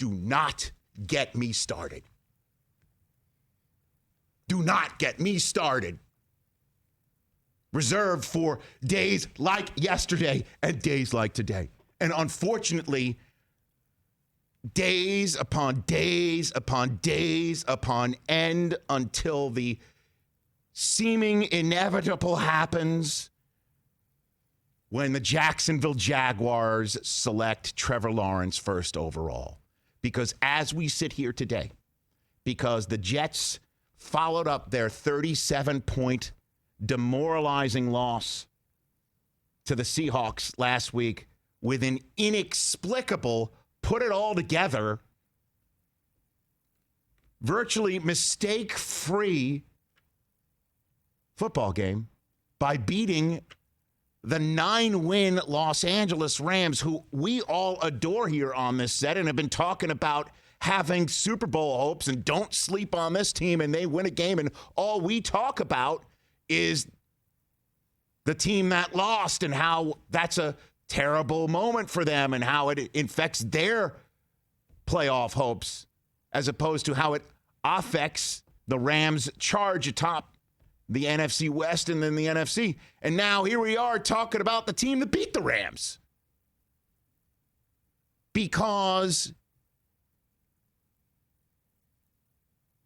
do not get me started. Do not get me started. Reserved for days like yesterday and days like today. And unfortunately, days upon days upon days upon end until the seeming inevitable happens when the Jacksonville Jaguars select Trevor Lawrence first overall. Because as we sit here today, because the Jets followed up their 37-point demoralizing loss to the Seahawks last week with an inexplicable, put it all together, virtually mistake-free football game by beating the 9-win Los Angeles Rams, who we all adore here on this set and have been talking about having Super Bowl hopes and don't sleep on this team, and they win a game, and all we talk about is the team that lost and how that's a terrible moment for them and how it infects their playoff hopes as opposed to how it affects the Rams' charge atop the NFC West and then the NFC. And now here we are talking about the team that beat the Rams. Because,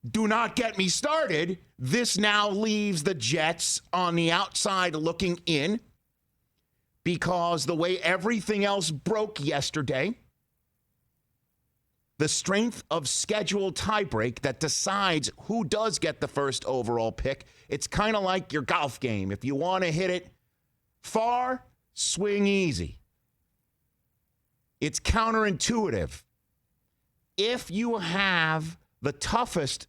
do not get me started, this now leaves the Jets on the outside looking in because the way everything else broke yesterday, the strength of schedule tiebreak that decides who does get the first overall pick, it's kind of like your golf game. If you want to hit it far, swing easy. It's counterintuitive. If you have the toughest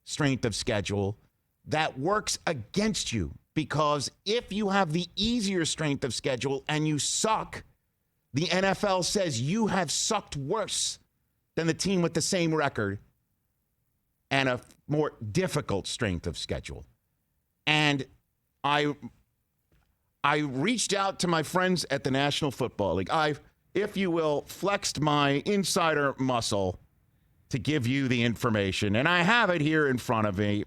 strength of schedule, that works against you, because if you have the easier strength of schedule and you suck, the NFL says you have sucked worse than the team with the same record and a more difficult strength of schedule. And I reached out to my friends at the National Football League. I've, if you will, flexed my insider muscle to give you the information. And I have it here in front of me.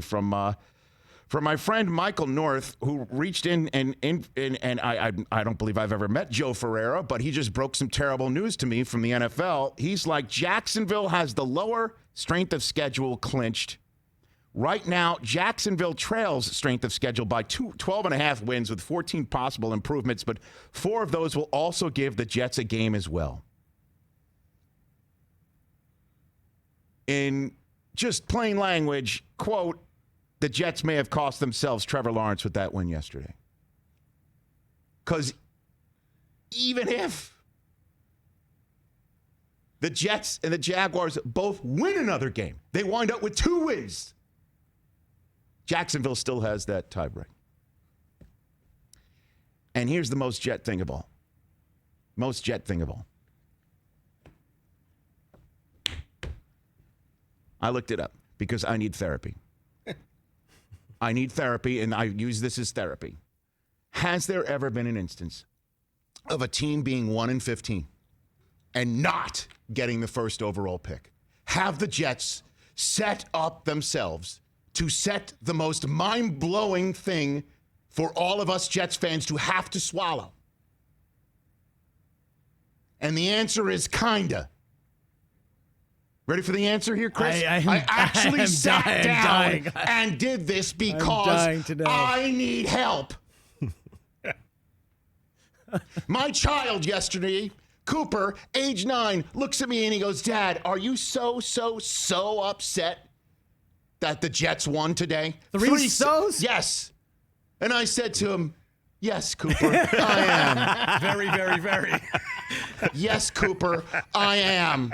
From my friend Michael North, who reached in and I don't believe I've ever met Joe Ferreira, but he just broke some terrible news to me from the NFL. He's like, Jacksonville has the lower strength of schedule clinched. Right now, Jacksonville trails strength of schedule by 12.5 wins with 14 possible improvements, but 4 of those will also give the Jets a game as well. In just plain language, quote, the Jets may have cost themselves Trevor Lawrence with that win yesterday. Because even if the Jets and the Jaguars both win another game, they wind up with 2 wins. Jacksonville still has that tiebreak. And here's the most Jet thing of all. I looked it up because I need therapy. I need therapy, and I use this as therapy. Has there ever been an instance of a team being 1-15 and not getting the first overall pick? Have the Jets set up themselves to set the most mind-blowing thing for all of us Jets fans to have to swallow? And the answer is kinda. Ready for the answer here, Chris? I actually sat down and did this because I need help. My child yesterday, Cooper, age 9, looks at me and he goes, Dad, are you so upset that the Jets won today? 3 so's? Yes. And I said to him, yes, Cooper, I am. Very, very, very. Yes, Cooper, I am.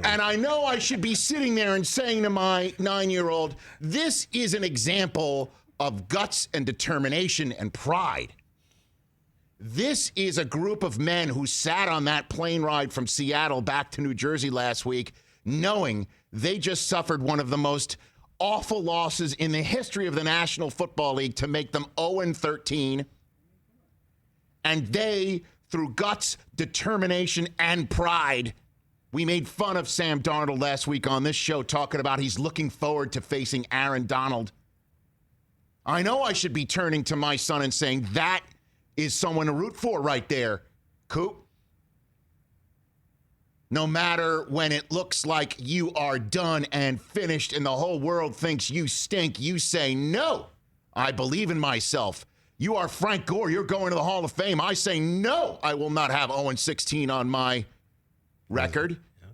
And I know I should be sitting there and saying to my 9-year-old, this is an example of guts and determination and pride. This is a group of men who sat on that plane ride from Seattle back to New Jersey last week, knowing they just suffered one of the most awful losses in the history of the National Football League to make them 0-13. And they through guts, determination, and pride. We made fun of Sam Darnold last week on this show, talking about he's looking forward to facing Aaron Donald. I know I should be turning to my son and saying, that is someone to root for right there, Coop. No matter when it looks like you are done and finished and the whole world thinks you stink, you say, no, I believe in myself. You are Frank Gore. You're going to the Hall of Fame. I say, no, I will not have 0-16 on my record. Yeah.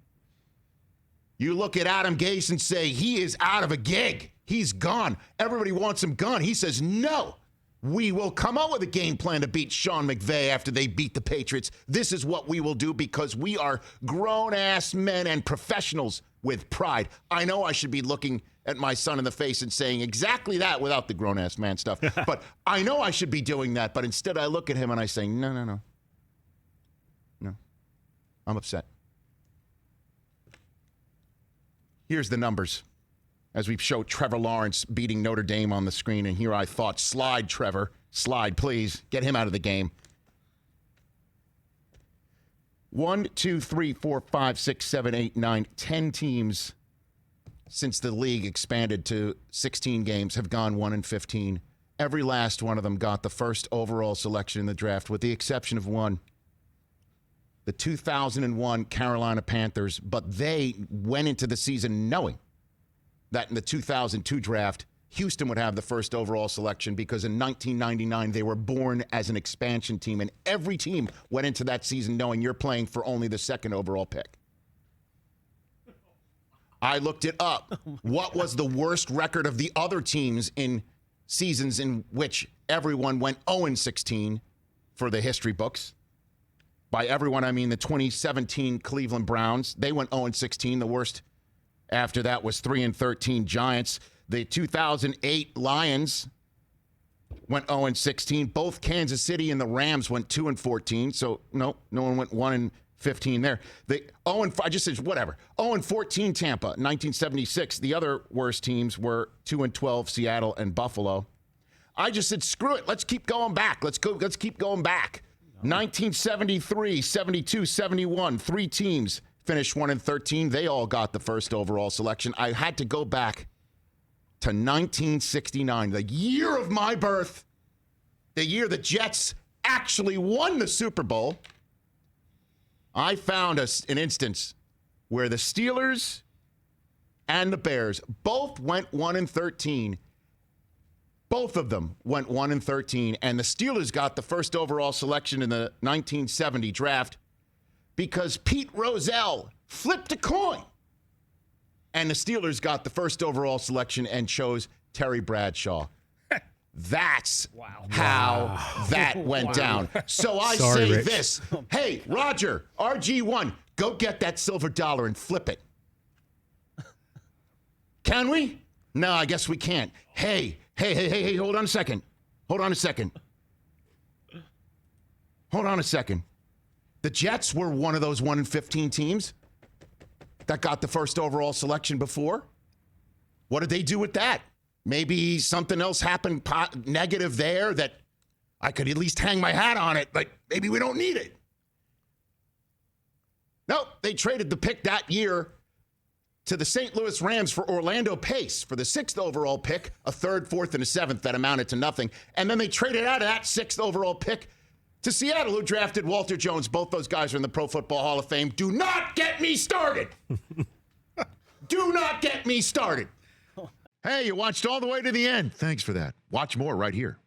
You look at Adam Gase and say, he is out of a gig. He's gone. Everybody wants him gone. He says, no. We will come up with a game plan to beat Sean McVay after they beat the Patriots. This is what we will do because we are grown-ass men and professionals with pride. I know I should be looking at my son in the face and saying exactly that without the grown-ass man stuff. But I know I should be doing that. But instead I look at him and I say, no. I'm upset. Here's the numbers. As we show Trevor Lawrence beating Notre Dame on the screen. And here I thought, slide, Trevor. Slide, please. Get him out of the game. 1, 2, 3, 4, 5, 6, 7, 8, 9, 10 teams since the league expanded to 16 games have gone 1-15. Every last one of them got the first overall selection in the draft, with the exception of one. The 2001 Carolina Panthers, but they went into the season knowing that in the 2002 draft, Houston would have the first overall selection because in 1999, they were born as an expansion team, and every team went into that season knowing you're playing for only the second overall pick. I looked it up. What was the worst record of the other teams in seasons in which everyone went 0-16 for the history books? By everyone, I mean the 2017 Cleveland Browns. They went 0-16. The worst after that was 3-13 Giants. The 2008 Lions went 0-16. Both Kansas City and the Rams went 2-14. So no one went 1-15 there. The 0-5, I just said whatever. 0-14 Tampa, 1976. The other worst teams were 2-12 Seattle and Buffalo. I just said screw it. Let's keep going back. Let's keep going back. 1973, 72, 71. Three teams finished 1-13. They all got the first overall selection. I had to go back to 1969, the year of my birth, the year the Jets actually won the Super Bowl. I found an instance where the Steelers and the Bears both went 1-13. Both of them went 1-13, and the Steelers got the first overall selection in the 1970 draft because Pete Rozelle flipped a coin. And the Steelers got the first overall selection and chose Terry Bradshaw. That's how that went down. So I say Rich. this. Hey, Roger, RG1, go get that silver dollar and flip it. Can we? No, I guess we can't. Hey, hold on a second. Hold on a second. The Jets were one of those 1-15 teams that got the first overall selection before. What did they do with that? Maybe something else happened negative there that I could at least hang my hat on it, but maybe we don't need it. Nope, they traded the pick that year to the St. Louis Rams for Orlando Pace for the 6th overall pick, a 3rd, 4th, and a 7th that amounted to nothing. And then they traded out of that 6th overall pick to Seattle, who drafted Walter Jones. Both those guys are in the Pro Football Hall of Fame. Do not get me started. Do not get me started. Hey, you watched all the way to the end. Thanks for that. Watch more right here.